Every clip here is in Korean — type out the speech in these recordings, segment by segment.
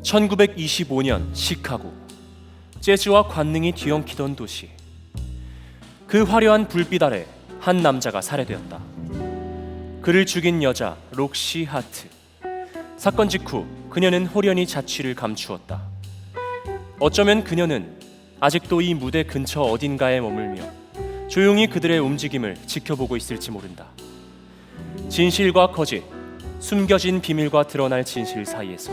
1925년 시카고. 재즈와 관능이 뒤엉키던 도시. 그 화려한 불빛 아래 한 남자가 살해되었다. 그를 죽인 여자 록시 하트. 사건 직후 그녀는 호련히 자취를 감추었다. 어쩌면 그녀는 아직도 이 무대 근처 어딘가에 머물며 조용히 그들의 움직임을 지켜보고 있을지 모른다. 진실과 거짓, 숨겨진 비밀과 드러날 진실 사이에서.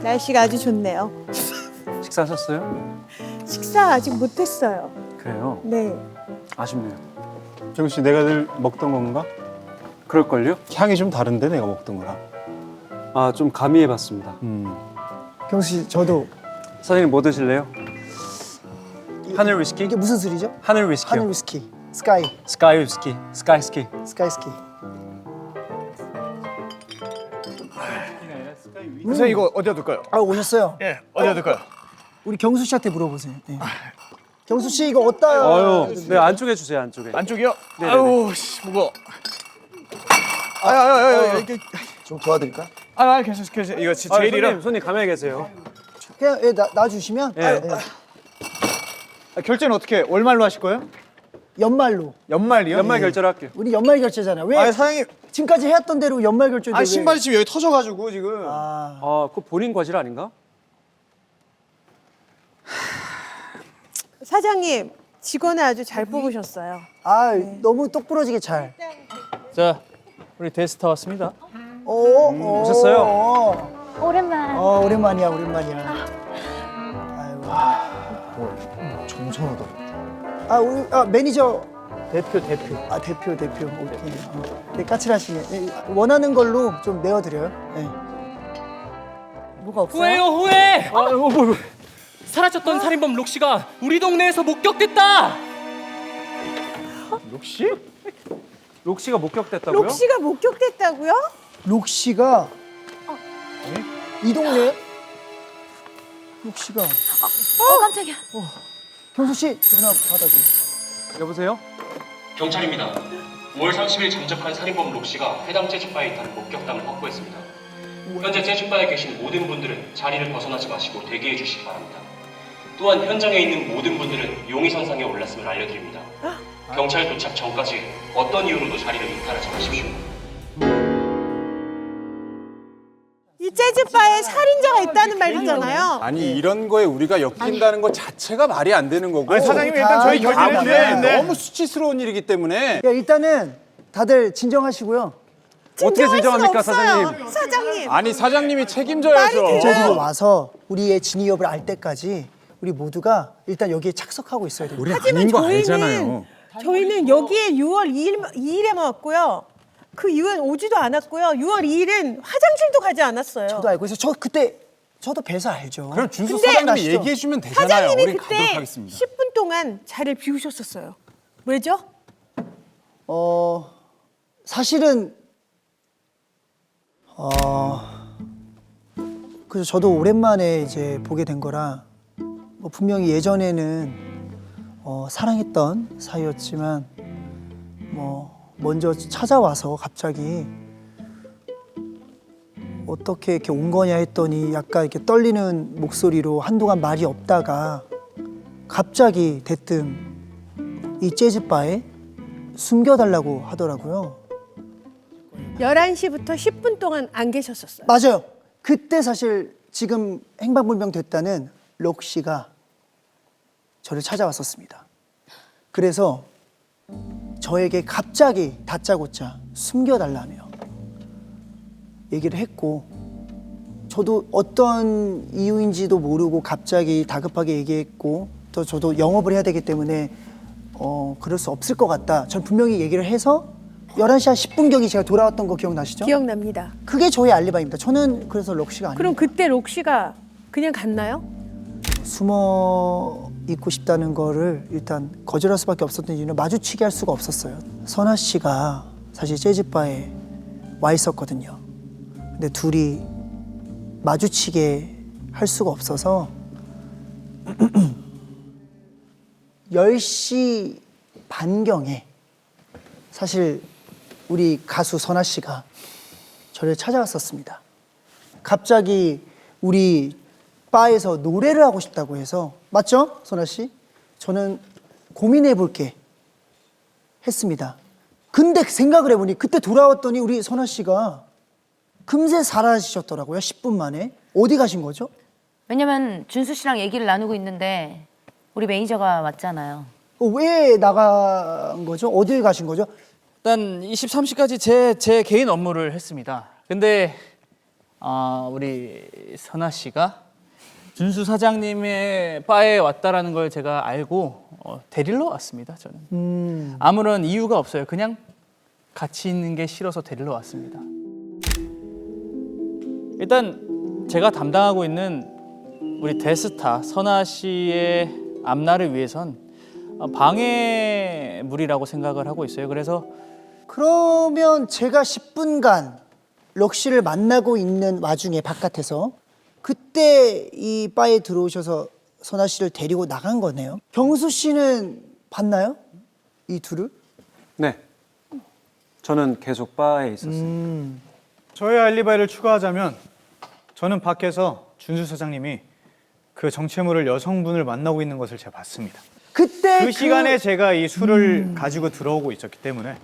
날씨가 아주 좋네요. 식사하셨어요? 식사 아직 못했어요. 그래요? 네. 아쉽네요. 정우 씨, 내가 늘 먹던 건가? 그럴걸요? 향이 좀 다른데 내가 먹던 거랑. 아, 좀 가미해봤습니다. 경수 씨, 저도 사장님 뭐 드실래요? 하늘 위스키? 이게 무슨 술이죠? 하늘 위스키요. 하늘 위스키, 스카이, 스카이 위스키. 스카이 스키. 스카이 스키. 선생님 이거 어디다 둘까요? 아, 오셨어요? 예, 어디다 둘까요? 우리 경수 씨한테 물어보세요. 네. 경수 씨 이거 어디다? 아유, 네, 안쪽에 주세요, 안쪽에. 안쪽이요? 네네네. 아유, 씨, 무거워. 아유, 이렇게. 좀 도와드릴까? 괜찮아. 이거 손님, 손님 가만히 계세요. 그냥 놔주시면 네. 결제는 어떻게 월말로 하실 거예요? 연말로. 연말이요? 연말 결제를 할게요. 우리 연말 결제잖아요. 왜 사장님. 지금까지 해왔던 대로 연말 결제인데 신발이 지금 여기 터져가지고 지금. 아, 그거 본인 과실 아닌가? 사장님, 직원을 아주 잘 뽑으셨어요. 너무 똑부러지게 잘. 자, 우리 데스타 왔습니다. 오셨어요? 오랜만. 오랜만이야. 아이고. 정선호도. 우리 매니저. 대표. 대표. 오케이. 네, 까칠하시네. 네, 원하는 걸로 좀 내어드려요. 네. 뭐가 없어요? 후회! 사라졌던 살인범 록시가 우리 동네에서 목격됐다! 록시? 록시가 목격됐다고요? 록시가 목격됐다고요? 록시가 이 동네? 록시가 깜짝이야. 경수 씨 전화 받아줘. 여보세요? 경찰입니다. 5월 30일 잠적한 살인범 록시가 해당 재즈바에 있다는 목격담을 확보했습니다. 현재 재즈바에 계신 모든 분들은 자리를 벗어나지 마시고 대기해 주시기 바랍니다. 또한 현장에 있는 모든 분들은 용의선상에 올랐음을 알려드립니다. 경찰 도착 전까지 어떤 이유로도 자리를 이탈하지 마십시오. 이 재즈바에 살인자가 있다는 말이잖아요. 아니 이런 거에 우리가 엮인다는 것 자체가 말이 안 되는 거고. 아니, 사장님이 일단 저희 결제를 했는데. 너무 수치스러운 일이기 때문에. 일단은 다들 진정하시고요. 어떻게 진정합니까, 사장님? 사장님. 아니 사장님이 책임져야죠. 경찰들이 와서 우리의 진위 여부를 알 때까지 우리 모두가 일단 여기에 착석하고 있어야 됩니다. 우리 하지만 아닌 거 알잖아요. 저희는 여기에 6월 2일에만 왔고요. 그 이후엔 오지도 않았고요. 6월 2일은 화장실도 가지 않았어요. 저도 알고 있어요. 저도 뵈서 알죠. 그럼 준수 근데- 사장님이 얘기해 주면 되잖아요. 사장님이 우린 그때 가도록 하겠습니다. 10분 동안 자리를 비우셨었어요. 왜죠? 사실은 그래서 저도 오랜만에 이제 보게 된 거라 뭐 분명히 예전에는 사랑했던 사이였지만 뭐 먼저 찾아와서 갑자기 어떻게 이렇게 온 거냐 했더니 약간 이렇게 떨리는 목소리로 한동안 말이 없다가 갑자기 대뜸 이 재즈바에 숨겨달라고 하더라고요. 11시부터 10분 동안 안 계셨었어요. 맞아요. 그때 사실 지금 행방불명 됐다는 록시가 저를 찾아왔었습니다. 그래서 저에게 갑자기 다짜고짜 숨겨달라며 얘기를 했고 저도 어떤 이유인지도 모르고 갑자기 다급하게 얘기했고 또 저도 영업을 해야 되기 때문에 그럴 수 없을 것 같다. 전 분명히 얘기를 해서 11시 한 10분경에 제가 돌아왔던 거 기억나시죠? 기억납니다. 그게 저의 알리바입니다. 저는 그래서 록시가 아니에요. 그럼 그때 록시가 그냥 갔나요? 숨어 있고 싶다는 거를 일단 거절할 수밖에 없었던 이유는 마주치게 할 수가 없었어요. 선아 씨가 사실 재즈바에 와 있었거든요. 근데 둘이 마주치게 할 수가 없어서 10시 반경에 사실 우리 가수 선아 씨가 저를 찾아왔었습니다. 갑자기 우리 바에서 노래를 하고 싶다고 해서, 맞죠, 선아 씨? 저는 고민해 볼게 했습니다. 근데 생각을 해보니 그때 돌아왔더니 우리 선아 씨가 금세 사라지셨더라고요. 10분 만에. 어디 가신 거죠? 왜냐면 준수 씨랑 얘기를 나누고 있는데 우리 매니저가 왔잖아요. 왜 나간 거죠? 어딜 가신 거죠? 일단 23시까지 제 개인 업무를 했습니다. 근데 우리 선아 씨가 준수 사장님의 바에 왔다라는 걸 제가 알고 데리러 왔습니다. 저는 아무런 이유가 없어요. 그냥 같이 있는 게 싫어서 데리러 왔습니다. 일단 제가 담당하고 있는 우리 대스타 선아 씨의 앞날을 위해선 방해물이라고 생각을 하고 있어요. 그래서 그러면 제가 10분간 럭시를 만나고 있는 와중에 바깥에서 그때 이 바에 들어오셔서 선아 씨를 데리고 나간 거네요. 경수 씨는 봤나요? 이 둘을? 네. 저는 계속 바에 있었어요. 저의 알리바이를 추가하자면 저는 밖에서 준수 사장님이 그 정체모를 여성분을 만나고 있는 것을 제가 봤습니다. 그때 그 시간에 제가 이 술을 가지고 들어오고 있었기 때문에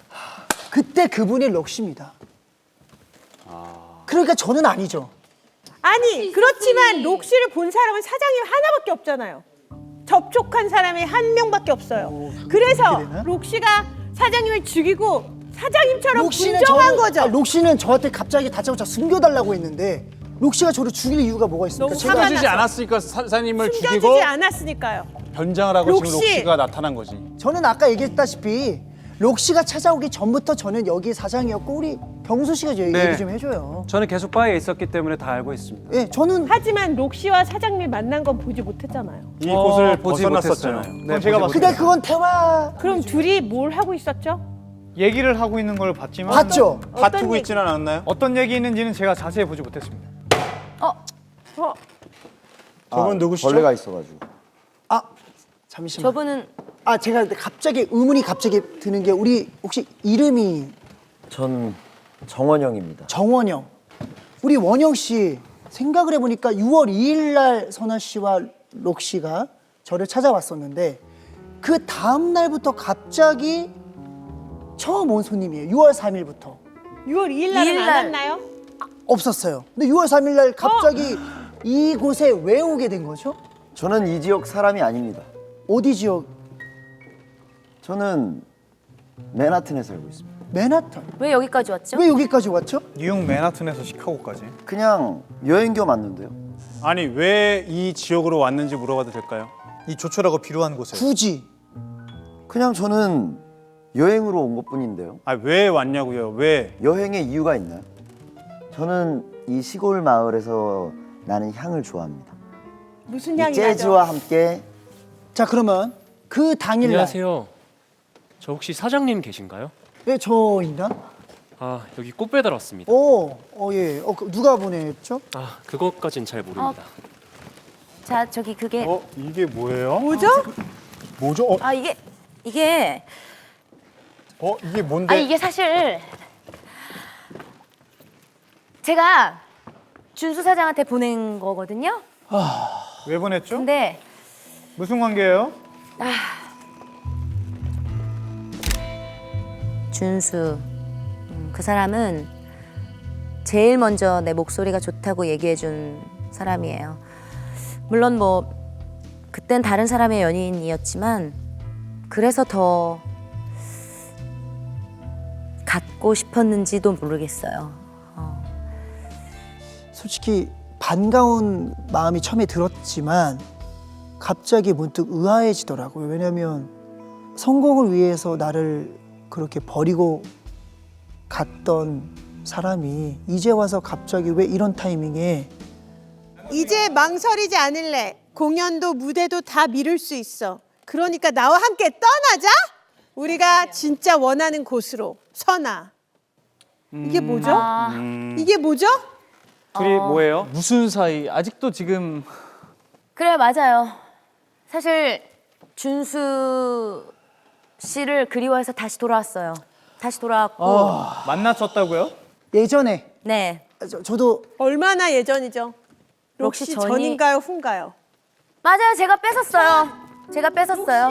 그때 그분이 럭시입니다. 그러니까 저는 아니죠. 아니 그렇지만 록시를 본 사람은 사장님 하나밖에 없잖아요. 접촉한 사람이 한 명밖에 없어요. 그래서 그렇게 되나? 록시가 사장님을 죽이고 사장님처럼 록시는 분정한 거죠. 록시는 저한테 갑자기 다짜고짜 숨겨달라고 했는데 록시가 저를 죽일 이유가 뭐가 있습니까? 너무 제가 화가 숨겨지지 나서. 않았으니까 사장님을 죽이고 숨겨지지 않았으니까요. 변장을 하고 지금 록시. 록시가 나타난 거지. 저는 아까 얘기했다시피 록시가 찾아오기 전부터 저는 여기 사장이었고 우리 경수 씨가 네. 얘기 좀 해줘요. 저는 계속 바에 있었기 때문에 다 알고 있습니다. 예, 저는 하지만 록시와 사장님이 만난 건 보지 못했잖아요. 이곳을 보지 벗어났었잖아요. 못했어요. 그건 제가 봤을 근데 때 그건 대화 그럼 둘이 뭘 하고 있었죠? 얘기를 하고 있는 걸 봤지만 봤죠? 어떤 얘기? 있지는 않았나요? 어떤 얘기 있는지는 제가 자세히 보지 못했습니다. 저분 누구시죠? 벌레가 있어가지고. 아 잠시만. 저분은 아 제가 갑자기 의문이 갑자기 드는 게 우리 혹시 이름이 전 정원영입니다. 정원영. 우리 원영 씨 생각을 해보니까 6월 2일 날 선아 씨와 록 씨가 저를 찾아왔었는데 그 다음 날부터 갑자기 처음 온 손님이에요. 6월 3일부터 6월 2일 날은 2일 안 날. 왔나요? 없었어요. 근데 6월 3일 날 갑자기 이곳에 왜 오게 된 거죠? 저는 이 지역 사람이 아닙니다. 어디 지역? 저는 맨하튼에 살고 있습니다. 맨하탄. 왜 여기까지 왔죠? 왜 여기까지 왔죠? 뉴욕 맨하튼에서 시카고까지. 그냥 여행 겸 왔는데요. 아니 왜 이 지역으로 왔는지 물어봐도 될까요? 이 조촐하고 비루한 곳에. 굳이. 그냥 저는 여행으로 온 것뿐인데요. 아 왜 왔냐고요? 왜? 여행의 이유가 있나요? 저는 이 시골 마을에서 나는 향을 좋아합니다. 무슨 이 향이 나죠? 재즈와 함께 자 그러면 그 당일날 안녕하세요. 저 혹시 사장님 계신가요? 네, 저인가? 아 여기 꽃 배달 왔습니다. 예. 누가 보냈죠? 아 그것까진 잘 모릅니다. 자 저기 그게 이게 뭐예요? 뭐죠? 뭐죠? 이게 이게 뭔데? 이게 사실 제가 준수 사장한테 보낸 거거든요. 왜 보냈죠? 근데 무슨 관계예요? 준수 그 사람은 제일 먼저 내 목소리가 좋다고 얘기해준 사람이에요. 물론 뭐 그땐 다른 사람의 연인이었지만 그래서 더 갖고 싶었는지도 모르겠어요. 솔직히 반가운 마음이 처음에 들었지만 갑자기 문득 의아해지더라고요. 왜냐면 성공을 위해서 나를 그렇게 버리고 갔던 사람이 이제 와서 갑자기 왜 이런 타이밍에 이제 망설이지 않을래. 공연도 무대도 다 미룰 수 있어. 그러니까 나와 함께 떠나자. 우리가 진짜 원하는 곳으로. 선아. 이게 뭐죠? 이게 뭐죠? 둘이 뭐예요? 무슨 사이? 아직도 지금 그래 맞아요. 사실 준수 씨를 그리워해서 다시 돌아왔어요. 다시 돌아왔고 만났었다고요? 예전에 네. 저도 얼마나 예전이죠? 록시 록시 전이- 전인가요, 후인가요? 맞아요. 제가 뺏었어요. 제가 뺏었어요.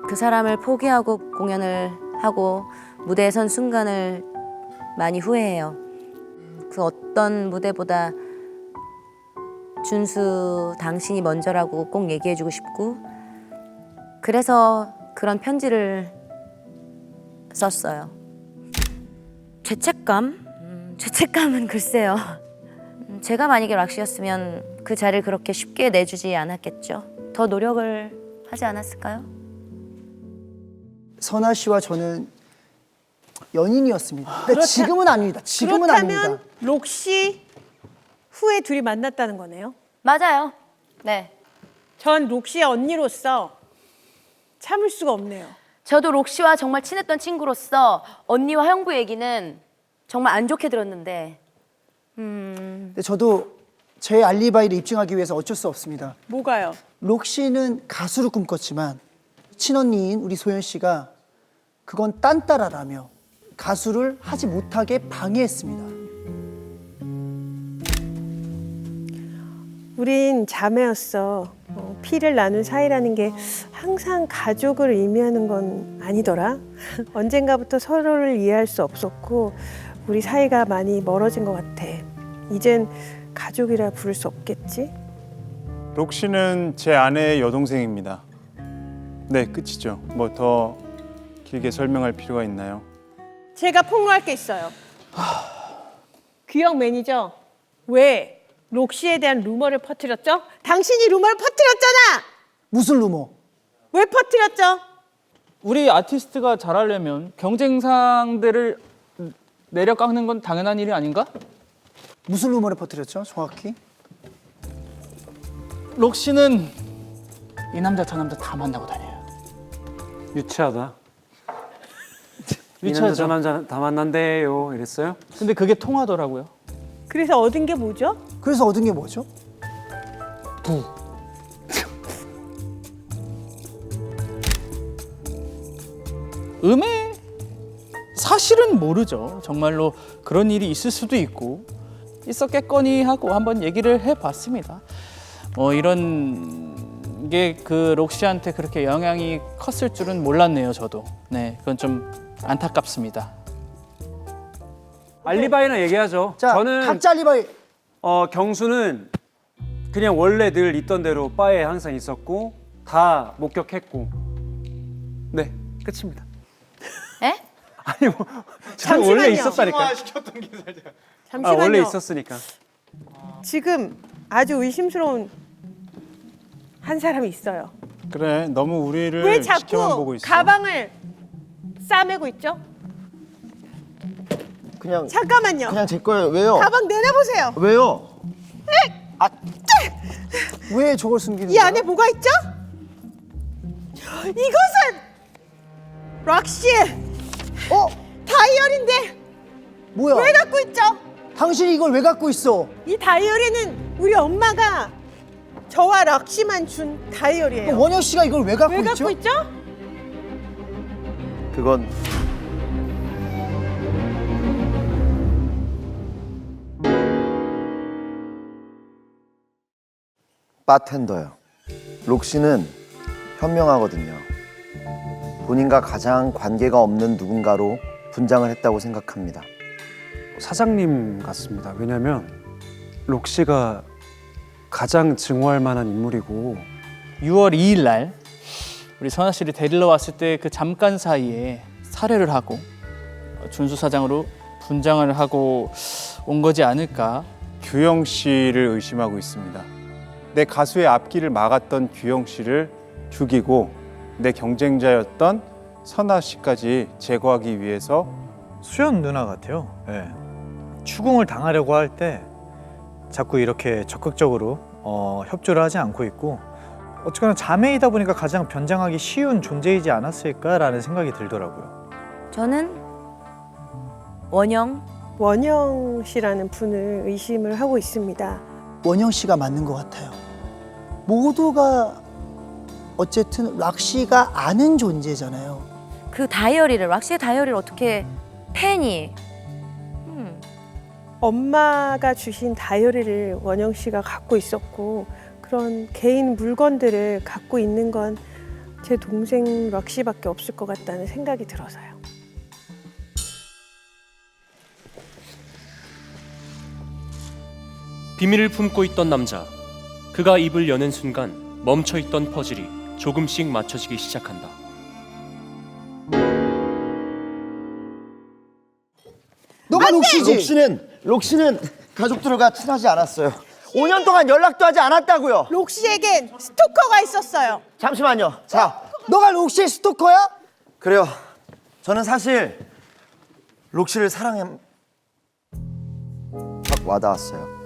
그 사람을 포기하고 공연을 하고 무대에 선 순간을 많이 후회해요. 그 어떤 무대보다 준수 당신이 먼저라고 꼭 얘기해주고 싶고 그래서 그런 편지를 썼어요. 죄책감? 죄책감은 글쎄요. 제가 만약에 락시였으면 그 자리를 그렇게 쉽게 내주지 않았겠죠. 더 노력을 하지 않았을까요? 선아 씨와 저는 연인이었습니다. 근데 지금은 아닙니다. 지금은 그렇다면 아닙니다. 록시 후에 둘이 만났다는 거네요. 맞아요. 네. 전 록시의 언니로서 참을 수가 없네요. 저도 록시와 정말 친했던 친구로서 언니와 형부 얘기는 정말 안 좋게 들었는데 근데 저도 제 알리바이를 입증하기 위해서 어쩔 수 없습니다. 뭐가요? 록시는 가수를 꿈꿨지만 친언니인 우리 소연 씨가 그건 딴따라라며 가수를 하지 못하게 방해했습니다. 우린 자매였어. 피를 나눈 사이라는 게 항상 가족을 의미하는 건 아니더라. 언젠가부터 서로를 이해할 수 없었고 우리 사이가 많이 멀어진 것 같아. 이젠 가족이라 부를 수 없겠지? 록시는 제 아내의 여동생입니다. 네, 끝이죠. 뭐 더 길게 설명할 필요가 있나요? 제가 폭로할 게 있어요. 규영 매니저, 왜 록시에 대한 루머를 퍼뜨렸죠? 당신이 루머를 퍼뜨렸잖아! 무슨 루머? 왜 퍼뜨렸죠? 우리 아티스트가 잘하려면 경쟁상들을 내려 깎는 건 당연한 일이 아닌가? 무슨 루머를 퍼뜨렸죠? 정확히? 록시는 이 남자 저 남자 다 만나고 다녀요. 유치하다. 이 남자 유치하죠. 저 남자 다 만난대요. 이랬어요? 근데 그게 통하더라고요. 그래서 얻은 게 뭐죠? 그래서 얻은 게 뭐죠? 음에 사실은 모르죠. 정말로 그런 일이 있을 수도 있고 있었겠거니 하고 한번 얘기를 해봤습니다. 이런 게 그 록시한테 그렇게 영향이 컸을 줄은 몰랐네요. 저도. 네, 그건 좀 안타깝습니다. 알리바이나 얘기하죠. 자, 저는 각자 알리바이. 경수는 그냥 원래 늘 있던 대로 바에 항상 있었고 다 목격했고. 네, 끝입니다. 에? 아니 뭐 저는 잠시만요. 원래 있었다니까. 잠시만요. 원래 있었으니까. 지금 아주 의심스러운 한 사람이 있어요. 그래, 너무 우리를 왜 지켜만 자꾸 보고 있어. 가방을 싸매고 있죠? 그냥 잠깐만요. 그냥 제 거예요. 왜요? 가방 내놔보세요. 왜요? 왜 저걸 숨기는 이 거야? 안에 뭐가 있죠? 이것은 락시의 다이어리인데 뭐야? 왜 갖고 있죠? 당신이 이걸 왜 갖고 있어? 이 다이어리는 우리 엄마가 저와 락시만 준 다이어리예요. 원영 씨가 이걸 왜 갖고 왜 있죠? 갖고 있죠? 그건 바텐더요. 록시는 현명하거든요. 본인과 가장 관계가 없는 누군가로 분장을 했다고 생각합니다. 사장님 같습니다. 왜냐면 록시가 가장 증오할 만한 인물이고 6월 2일 날 우리 선아 씨를 데리러 왔을 때 그 잠깐 사이에 살해를 하고 준수 사장으로 분장을 하고 온 거지 않을까. 규영 씨를 의심하고 있습니다. 내 가수의 앞길을 막았던 규영 씨를 죽이고 내 경쟁자였던 선아 씨까지 제거하기 위해서 수연 누나 같아요. 예. 추궁을 당하려고 할 때 자꾸 이렇게 적극적으로 협조를 하지 않고 있고 어쨌거나 자매이다 보니까 가장 변장하기 쉬운 존재이지 않았을까라는 생각이 들더라고요. 저는 원영. 원영 씨라는 분을 의심을 하고 있습니다. 원영 씨가 맞는 것 같아요. 모두가 어쨌든 락시가 아는 존재잖아요. 그 다이어리를 락시의 다이어리를 어떻게 팬이 엄마가 주신 다이어리를 원영 씨가 갖고 있었고 그런 개인 물건들을 갖고 있는 건 제 동생 락시밖에 없을 것 같다는 생각이 들어서요. 비밀을 품고 있던 남자. 그가 입을 여는 순간 멈춰있던 퍼즐이 조금씩 맞춰지기 시작한다. 너가 록시지? 록시는 가족들과 친하지 않았어요. 5년 동안 연락도 하지 않았다고요. 록시에겐 스토커가 있었어요. 잠시만요. 자, 너가 록시의 스토커야? 그래요. 저는 사실 록시를 사랑해 딱 와닿았어요.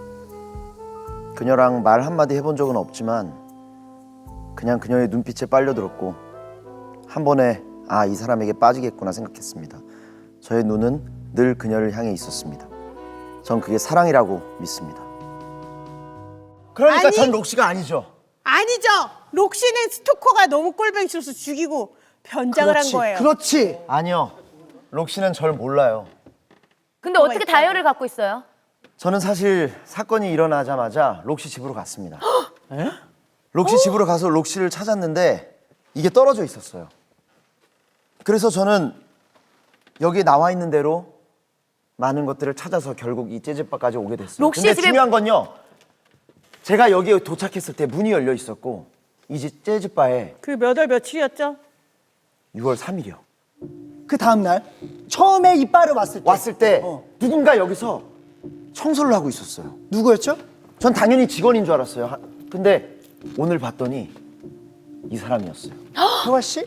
그녀랑 말 한마디 해본 적은 없지만 그냥 그녀의 눈빛에 빨려들었고 한 번에 아, 이 사람에게 빠지겠구나 생각했습니다. 저의 눈은 늘 그녀를 향해 있었습니다. 전 그게 사랑이라고 믿습니다. 그러니까 아니. 전 록시가 아니죠. 아니죠. 록시는 스토커가 너무 꼴뱅이 싫어서 죽이고 변장을 한 거예요. 그렇지. 아니요. 록시는 절 몰라요. 근데 어떻게 다이어리를 갖고 있어요? 저는 사실 사건이 일어나자마자 록시 집으로 갔습니다. 록시 집으로 가서 록시를 찾았는데 이게 떨어져 있었어요. 그래서 저는 여기에 나와 있는 대로 많은 것들을 찾아서 결국 이 재즈바까지 오게 됐어요. 록시 근데 집에- 중요한 건요. 제가 여기에 도착했을 때 문이 열려 있었고 이 집 재즈바에 그 몇 월 며칠이었죠? 6월 3일이요. 그 다음 날 처음에 이 바를 왔을 때 누군가 여기서 청소를 하고 있었어요. 누구였죠? 전 당연히 직원인 줄 알았어요. 근데 오늘 봤더니 이 사람이었어요. 태화 씨?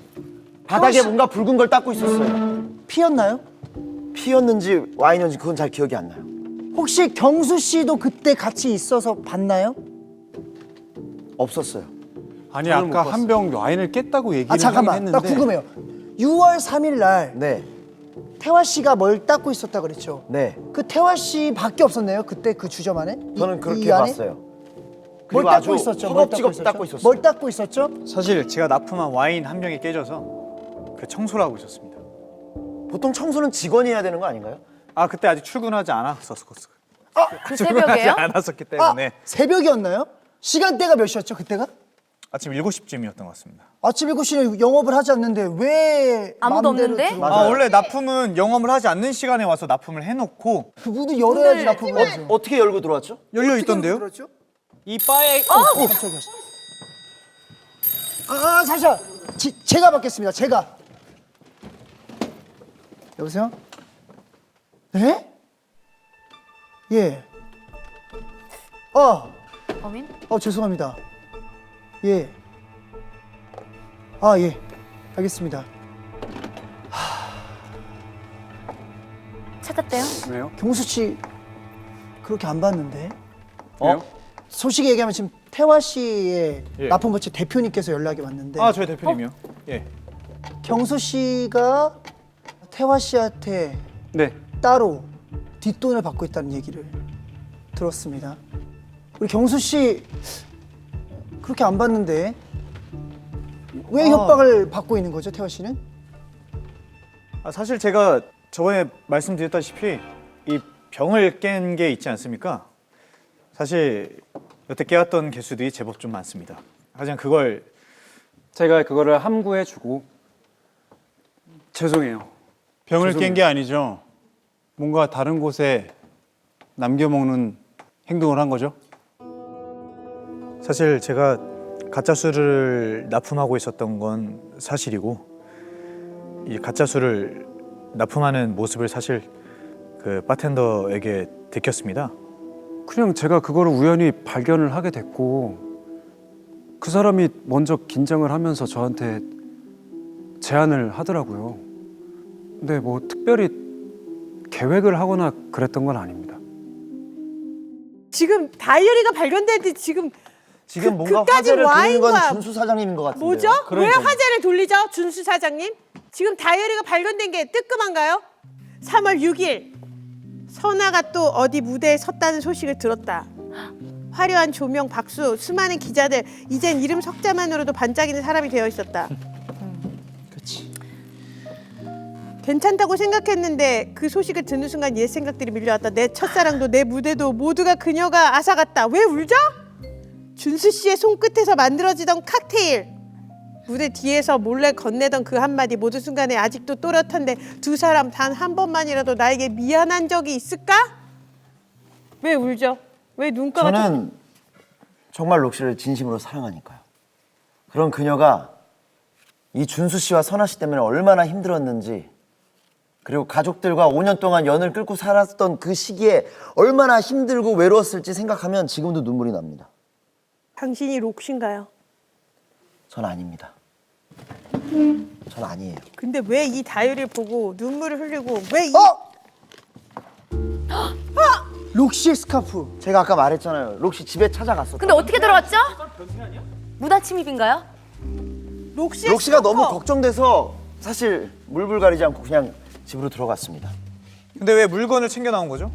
바닥에 뭔가 붉은 걸 닦고 있었어요. 피였나요? 피였는지 와인이었는지 그건 잘 기억이 안 나요. 혹시 경수 씨도 그때 같이 있어서 봤나요? 없었어요. 아니 저는 못 아까 한 봤어요. 병 와인을 깼다고 얘기를 하긴 잠깐만, 했는데 나 궁금해요. 6월 3일 날 네, 태화 씨가 뭘 닦고 있었다 그랬죠? 네. 그 태화 씨밖에 없었네요. 그때 그 주점 안에? 저는 이 그렇게 안에? 봤어요. 뭘 그리고 닦고 아주 있었죠? 뭘 허겁지겁 닦고 있었어요. 뭘 닦고 있었죠? 사실 제가 납품한 와인 한 병이 깨져서 그 청소를 하고 있었습니다. 보통 청소는 직원이 해야 되는 거 아닌가요? 아 그때 아직 출근하지 않았었어. 그 출근하지 새벽에요? 않았었기 아, 때문에 새벽이었나요? 시간대가 몇 시였죠? 그때가? 아침 7시쯤이었던 것 같습니다. 아침 7시에 영업을 하지 않는데 왜 아무도 맘대로 없는데? 들어오는 아 원래 납품은 영업을 하지 않는 시간에 와서 납품을 해놓고 그 문을 열어야지 납품을 하죠. 어떻게 열고 들어왔죠? 열려 있던데요? 그렇죠? 이 바에 깜짝이야. 잠시만. 제가 받겠습니다. 제가. 여보세요? 네? 예. 범인? 죄송합니다. 예. 예. 알겠습니다. 찾았대요? 왜요? 경수 씨 그렇게 안 봤는데. 왜요? 솔직히 얘기하면 지금 태화 씨의 예. 납품업체 대표님께서 연락이 왔는데 아 저희 대표님이요. 예. 경수 씨가 태화 씨한테 네. 따로 뒷돈을 받고 있다는 얘기를 들었습니다. 우리 경수 씨 그렇게 안 봤는데 왜 협박을 받고 있는 거죠, 태화 씨는? 아, 사실 제가 저번에 말씀드렸다시피 이 병을 깬 게 있지 않습니까? 사실 여태 깨웠던 개수들이 제법 좀 많습니다. 하지만 그걸 제가 그거를 함구해주고 죄송해요. 병을 죄송해요. 깬 게 아니죠. 뭔가 다른 곳에 남겨먹는 행동을 한 거죠. 사실 제가 가짜 술을 납품하고 있었던 건 사실이고 이 가짜 술을 납품하는 모습을 사실 그 바텐더에게 들켰습니다. 그냥 제가 그거를 우연히 발견을 하게 됐고 그 사람이 먼저 긴장을 하면서 저한테 제안을 하더라고요. 근데 뭐 특별히 계획을 하거나 그랬던 건 아닙니다. 지금 다이어리가 발견됐는데 지금 뭔가 그까지 화제를 돌리는 건 와인과 준수 사장님인 것 같은데요. 뭐죠? 왜 화제를 돌리죠? 준수 사장님? 지금 다이어리가 발견된 게 뜨끔한가요? 3월 6일 선아가 또 어디 무대에 섰다는 소식을 들었다. 화려한 조명, 박수, 수많은 기자들. 이젠 이름 석자만으로도 반짝이는 사람이 되어 있었다. 그렇지. 괜찮다고 생각했는데 그 소식을 듣는 순간 옛 생각들이 밀려왔다. 내 첫사랑도 내 무대도 모두가 그녀가 앗아갔다. 왜 울죠? 준수 씨의 손끝에서 만들어지던 칵테일. 무대 뒤에서 몰래 건네던 그 한마디 모든 순간에 아직도 또렷한데 두 사람 단 한 번만이라도 나에게 미안한 적이 있을까? 왜 울죠? 왜 눈가가 저는 정말 록시를 진심으로 사랑하니까요. 그런 그녀가 이 준수 씨와 선아 씨 때문에 얼마나 힘들었는지, 그리고 가족들과 5년 동안 연을 끌고 살았던 그 시기에 얼마나 힘들고 외로웠을지 생각하면 지금도 눈물이 납니다. 당신이 록시인가요? 전 아닙니다. 전 아니에요. 근데 왜 이 다이어리를 보고 눈물을 흘리고 왜 이... 록시의 스카프. 제가 아까 말했잖아요. 록시 집에 찾아갔었다. 근데 어떻게 들어왔죠? 무단 침입인가요? 록시의 록시가 스토커. 너무 걱정돼서 사실 물불 가리지 않고 그냥 집으로 들어갔습니다. 근데 왜 물건을 챙겨 나온 거죠?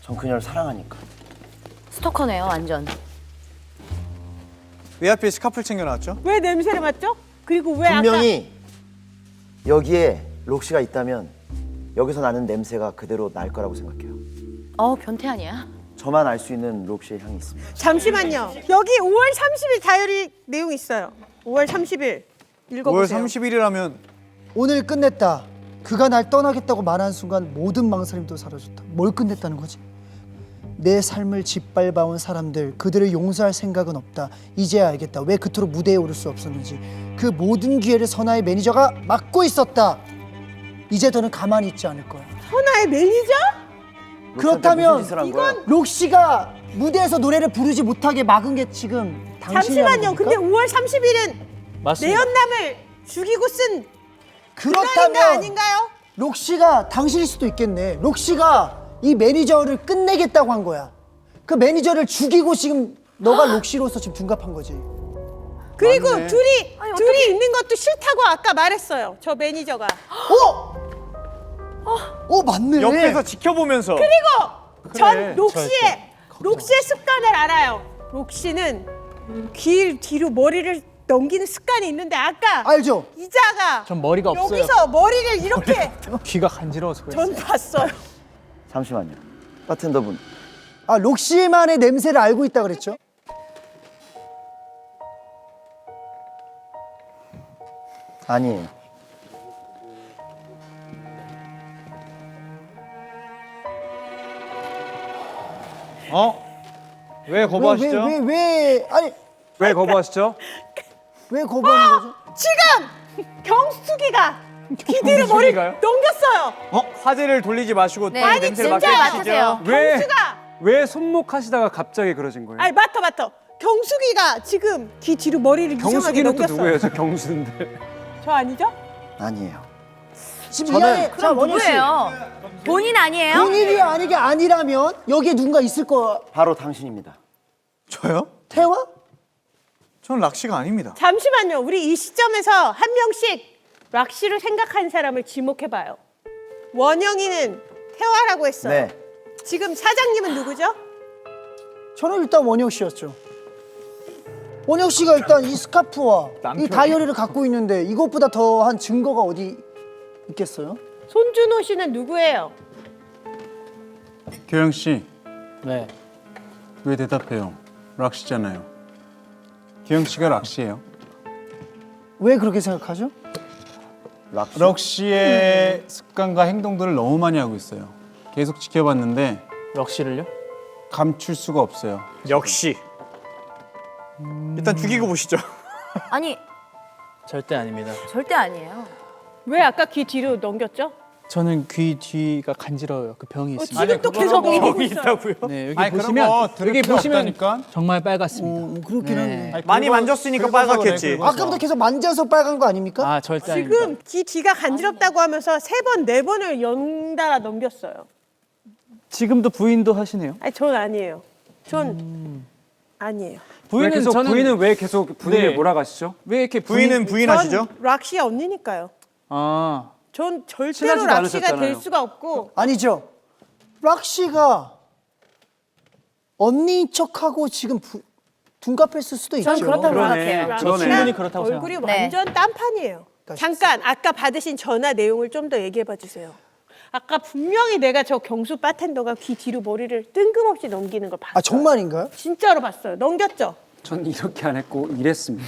전 그녀를 사랑하니까. 스토커네요, 완전. 왜 하필 스카프를 챙겨 나왔죠? 왜 냄새를 맡죠? 그리고 왜 분명히 여기에 록시가 있다면 여기서 나는 냄새가 그대로 날 거라고 생각해요. 변태 아니야? 저만 알 수 있는 록시의 향이 있습니다. 아까... 잠시만요. 여기 5월 30일 다이어리 내용 있어요. 5월 30일 5월 읽어보세요. 30일이라면 오늘 끝냈다. 그가 날 떠나겠다고 말한 순간 모든 망설임도 사라졌다. 뭘 끝냈다는 거지? 내 삶을 짓밟아온 사람들, 그들을 용서할 생각은 없다. 이제야 알겠다. 왜 그토록 무대에 오를 수 없었는지. 그 모든 기회를 선아의 매니저가 막고 있었다. 이제 더는 가만히 있지 않을 거야. 선아의 매니저? 그렇다면 무슨 짓을 한 거야? 록시가 무대에서 노래를 부르지 못하게 막은 게 지금 당신이라는 잠시만요. 겁니까? 근데 5월 30일은 맞습니다. 내연남을 죽이고 쓴 그날인가 그렇다면 아닌가요? 록시가 당신일 수도 있겠네. 록시가 이 매니저를 끝내겠다고 한 거야. 그 매니저를 죽이고 지금 너가 록시로서 지금 둔갑한 거지. 그리고 맞네. 둘이 있는 것도 싫다고 아까 말했어요. 저 매니저가. 맞네. 옆에서 지켜보면서 전 록시의 습관을 알아요. 록시는 귀 뒤로 머리를 넘기는 습관이 있는데 아까 알죠? 이자가 전 머리가 없어요. 여기서 머리를 이렇게 귀가 간지러워서 그래요. 전 봤어요. 잠시만요. 바텐더분. 록시만의 냄새를 알고 있다 그랬죠? 아니에요. 왜 거부하시죠? 아니 왜 거부하시죠? 왜 거부하는 거죠? 지금 경숙이가 귀 뒤로 머리 넘겼어요. 화제를 돌리지 마시고 네, 빨리 냄새를 냄새 맡으시죠. 맡으세요. 경숙아. 왜 손목하시다가 갑자기 그러신 거예요? 아니 맡아. 경숙이가 지금 귀 뒤로 머리를 이상하게 경숙이는 또 넘겼어요. 누구예요? 저 경수인데. 저 아니죠? 아니에요. 지금 저는- 이 안에 그럼 원효 씨, 누구예요? 본인 아니에요? 본인이 아니게 아니라면 여기에 누군가 있을 거야. 바로 당신입니다. 저요? 태화? 저는 락시가 아닙니다. 잠시만요. 우리 이 시점에서 한 명씩 락시를 생각하는 사람을 지목해봐요. 원영이는 태화라고 했어요. 네. 지금 사장님은 누구죠? 저는 일단 원혁 씨였죠. 원혁 씨가 일단 이 스카프와 이 다이어리를 갖고 있는데 이것보다 더한 증거가 어디 있겠어요? 손준호 씨는 누구예요? 교영 씨, 네. 왜 대답해요? 락시잖아요. 교영 씨가 락시예요. 왜 그렇게 생각하죠? 락시. 락시의 습관과 행동들을 너무 많이 하고 있어요. 계속 지켜봤는데 럭시를요? 감출 수가 없어요. 역시. 일단 죽이고 보시죠. 아니, 절대 아닙니다. 절대 아니에요. 왜 아까 귀 뒤로 넘겼죠? 저는 귀 뒤가 간지러워요. 그 병이 있습니다. 지금 또 계속 넘기고 있어요. 네, 여기 아니, 그런 보시면 거 들을 여기 필요 보시면 없다니까? 정말 빨갛습니다. 그렇긴 네. 하네. 아니, 많이 긁어- 만졌으니까 긁어서 빨갛겠지. 그래, 긁어서. 아까부터 계속 만져서 빨간 거 아닙니까? 아, 절대 아닙니다. 지금 귀 뒤가 간지럽다고 하면서 3번, 4번을 연달아 넘겼어요. 지금도 부인도 하시네요. 아니, 전 아니에요. 전 아니에요. 부인은 왜 계속 분위기를 네. 몰아가시죠? 왜 이렇게 부인은 부인하시죠? 전 락시의 언니니까요. 아, 전 절대로 친하지도 락시가 될 않으셨잖아요. 수가 없고 아니죠. 락시가 언니인 척하고 지금 둔갑했을 수도 있죠. 저는 그렇다고 생각해요. 저 충분히 그렇다고 얼굴이 생각합니다. 완전 딴판이에요. 잠깐 아까 받으신 전화 내용을 좀 더 얘기해 봐 주세요. 아까 분명히 내가 저 경수 바텐더가 귀 뒤로 머리를 뜬금없이 넘기는 걸 봤어요. 아 정말인가요? 진짜로 봤어요. 넘겼죠? 전 이렇게 안 했고 이랬습니다.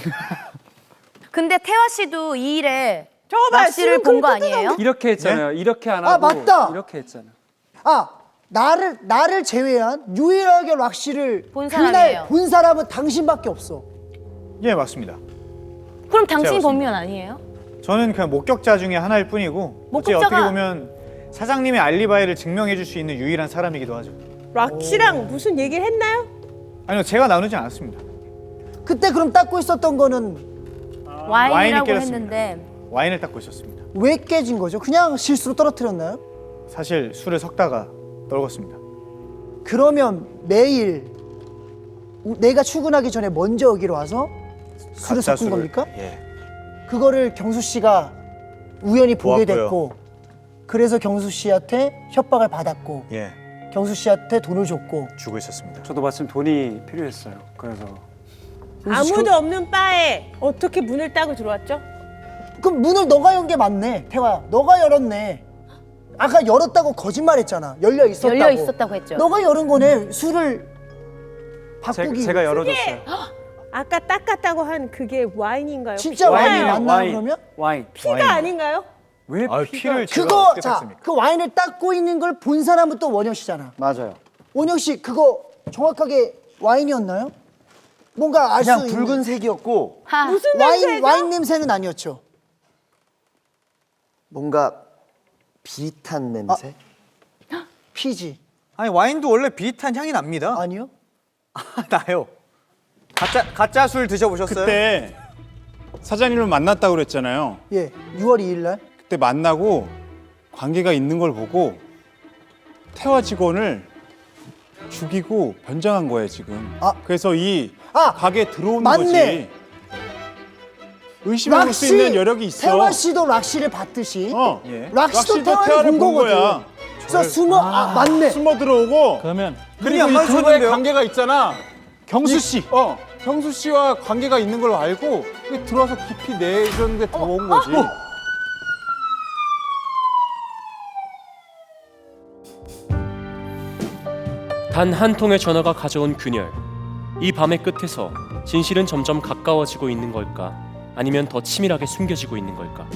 근데 태화 씨도 이 일에 저거 봐요. 락시를 지금 본 거 그걸 아니에요? 이렇게 했잖아요. 이렇게 안 아, 하고 맞다. 이렇게 했잖아. 아 나를 제외한 유일하게 락시를 본 그날 사람이에요. 본 사람은 당신밖에 없어. 예, 맞습니다. 그럼 당신이 제가 본면 아니에요? 저는 그냥 목격자 중에 하나일 뿐이고 어째 목격자가- 어떻게 보면 사장님의 알리바이를 증명해 줄 수 있는 유일한 사람이기도 하죠. 락시랑 무슨 얘기를 했나요? 아니요, 제가 나누지 않았습니다. 그때 그럼 닦고 있었던 거는 와인이 와인이라고 깨졌습니다. 했는데 와인을 닦고 있었습니다. 왜 깨진 거죠? 그냥 실수로 떨어뜨렸나요? 사실 술을 섞다가 떨궜습니다. 그러면 매일 내가 출근하기 전에 먼저 여기로 와서 술을 가짜 섞은 겁니까? 예. 그거를 경수 씨가 우연히 보게 보았고요. 됐고 그래서 경수 씨한테 협박을 받았고 예. 경수 씨한테 돈을 줬고 주고 있었습니다. 저도 마침 돈이 필요했어요. 그래서 아무도 없는 바에 어떻게 문을 따고 들어왔죠? 그럼 문을 너가 연 게 맞네. 태화야 너가 열었네. 아까 열었다고 거짓말했잖아. 열려 있었다고. 열려 있었다고 했죠. 너가 열은 거네. 술을 바꾸기. 제가 열어줬어요. 아까 닦았다고 한 그게 와인인가요? 진짜 와인이 피가요? 맞나요 그러면? 와인. 피가 아닌가요? 왜 아, 피가? 피를 제가 그거 어떻게 자 닦습니까? 그 와인을 닦고 있는 걸 본 사람은 또 원영 씨잖아. 맞아요. 원영 씨 그거 정확하게 와인이었나요? 뭔가 알 수 그냥 있는 붉은색이었고 하, 무슨 냄새죠? 와인 냄새는 아니었죠. 뭔가 비릿한 냄새. 피지 아니, 와인도 원래 비릿한 향이 납니다. 아니요? 나요. 가짜 술 드셔보셨어요? 그때 사장님을 만났다고 그랬잖아요. 예 6월 2일 날 그때 만나고 관계가 있는 걸 보고 태화 직원을 죽이고 변장한 거예요 지금. 아. 그래서 이 아, 가게에 들어온 맞네. 거지. 의심할 수 있는 여력이 있어. 태화 씨도 락시를 봤듯이 어. 예. 락시도 태화를 태화를 본 본 거거든. 거야. 그래서 숨어 맞네. 숨어 들어오고 그러면 그리고 안 이 둘의 마주쳤는데요? 관계가 있잖아. 경수 씨. 경수 씨와 관계가 있는 걸 알고 들어와서 깊이 내줬는데 들어온 거지. 단 한 통의 전화가 가져온 균열. 이 밤의 끝에서 진실은 점점 가까워지고 있는 걸까? 아니면 더 치밀하게 숨겨지고 있는 걸까?